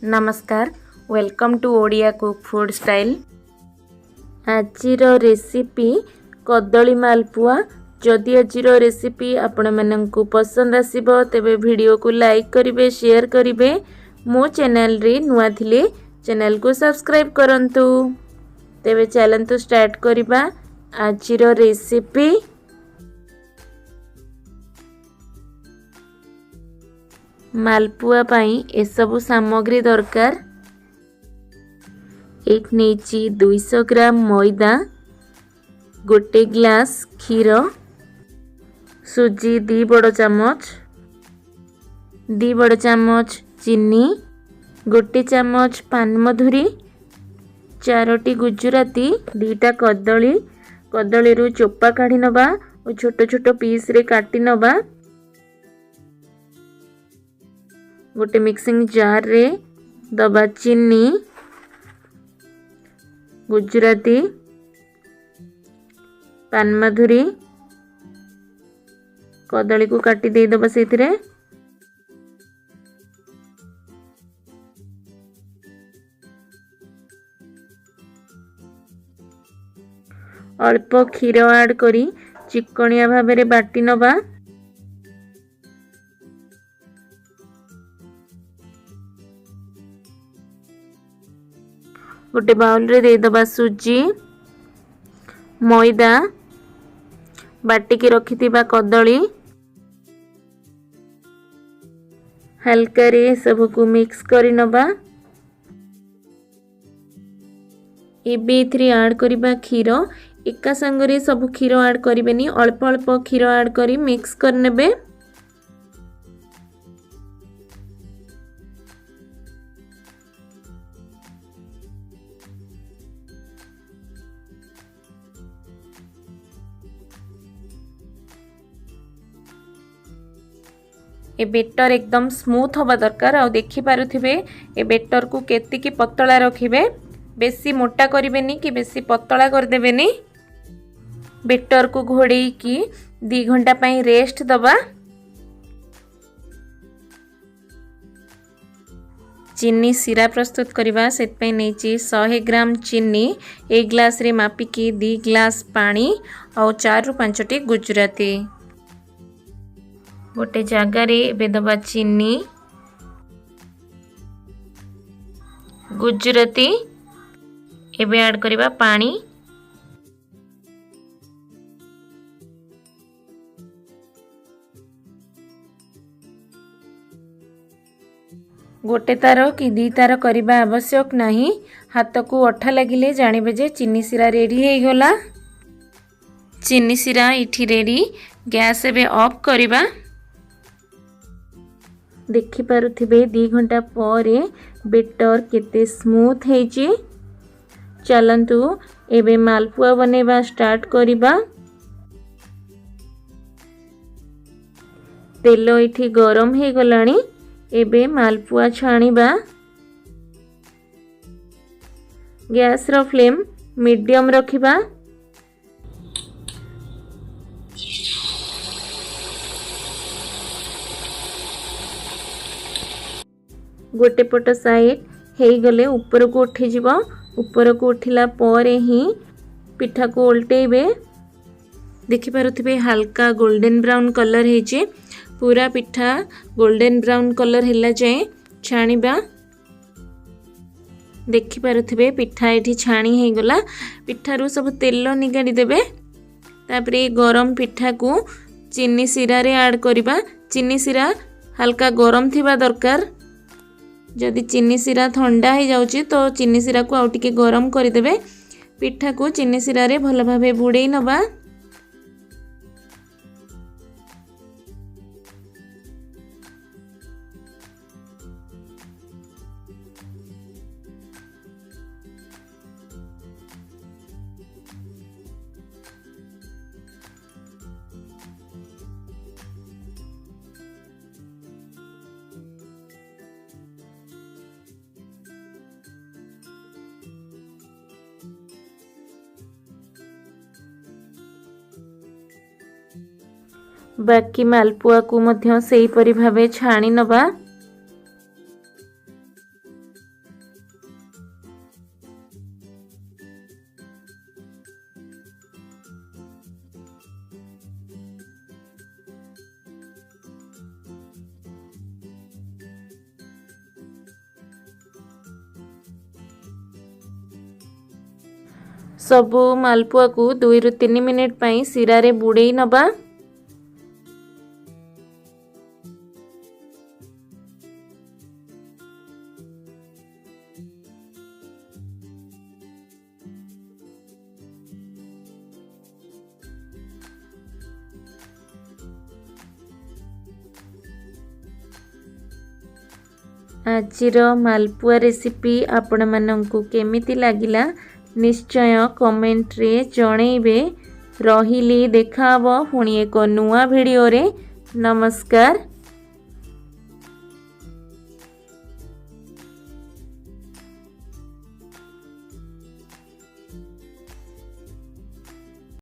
नमस्कार welcome to Odia cook food style. आजिर recipe कदली मालपुआ। जदि आजिर रेसिपी आपण मानंकु पसंद आसीबो तेबे वीडियो को लाइक करिवे, शेयर करिवे। मो चैनल रे नुआ थिले चैनल को सब्सक्राइब करंतु। तेबे चलंतु स्टार्ट करिबा आजिर रेसिपी। मालपुआ पाई ए सबु सामग्री दरकार। एक नेची 200 ग्राम मैदा, गोटे ग्लास क्षीर, सुजी 2 बड़ चामच, 2 बड़ चामच चीनी, गोटे चामच पान मधुरी, 4टी गुजराती, 2टा कदली। कदली रु चोपा काढ़ी नबा और छोट छोट पीस रे काटी नबा। गोटे मिक्सिंग जार रे दबा चीनी, गुजराती, पान मधुरी, कदली को काटी दे दबा सेथिरे। अल्प क्षीर ऐड करी चिकनिया भाबे रे बाटी नबा। गोटे बाउल रे दे दबा सुजी, मैदा, बाटी की रखिथिबा कदली, हल्का रे सब को मिक्स करी नबा। एबे इथरे ऐड करिबा क्षीर। एका संगरे सब क्षीर ऐड करिबेनी, अल्प अल्प क्षीर ऐड करी मिक्स कर नेबे। ए बेटर एकदम स्मूथ हवा दरकार। आ देखि पारुथिबे ए बेटर को केति की पतला रखिबे, बेसी मोटा करिवेनी कि बेसी पतला कर देबेनी। बेटर को घोड़ेई की 2 घंटा पई रेस्ट दबा। चीनी सिरा प्रस्तुत करिबा सेत पई नेची 100 ग्राम चीनी, 1 ग्लास रे मापी की 2 ग्लास पानी और 4 रु 5टी गुजराती। गोटे जगार दबा चीनी, गुजराती, एबे ऐड करिबा पानी। गोटे तार कि 2 तार करिबा आवश्यक नहीं। हाथ को अठा लगिले जानिबे जे चीनी सिरा रेडी हे गला। चीनी सिरा इठी रेडी। गैस एबे ऑफ करिबा। देखि पारुथिबे 2 घंटा परे बेटर केते स्मूथ हेची। चलंतु एबे मालपुआ बनेबा स्टार्ट करिबा। तेलो इठी गरम हे गलानी। एबे मालपुआ छाणीबा। गैस रो फ्लेम मीडियम रखिबा। गोटे पट साइड हे गले ऊपर को उठी जीव। ऊपर को उठिला परे ही पिठा को उल्टेबे। देखि पारुथिबे हल्का गोल्डन ब्राउन कलर हेचे। पूरा पिठा गोल्डन ब्राउन कलर हेला जाए छाणीबा। देखि पारुथिबे पिठा एठी छाणी हे गला। पिठारू सब तेल निगाड़ी देबे। तापरे गरम पिठा को चीनी सिरा रे ऐड करिबा। चीनी सिरा हल्का गरम थिबा दरकार। जदि चीनी सिरा ठंडा हो जाउची तो चीनी सिरा को आउ टिके गरम कर देबे। पिठा को चीनी सिरा रे भल भाबे बुड़ेई नबा। बाकी मालपुआ को मध्य सेही परि भाबे छाणी नबा। सबु मालपुआ को 2 ରୁ 3 मिनिट पई सिरा रे बुड़ेई नबा। आजिर मालपुआ रेसिपी आपण मानंकु केमिति लागिला निश्चय कमेंट रे जणेबे। रहिली देखा हबो पुणी एक नुआ वीडियो रे। नमस्कार।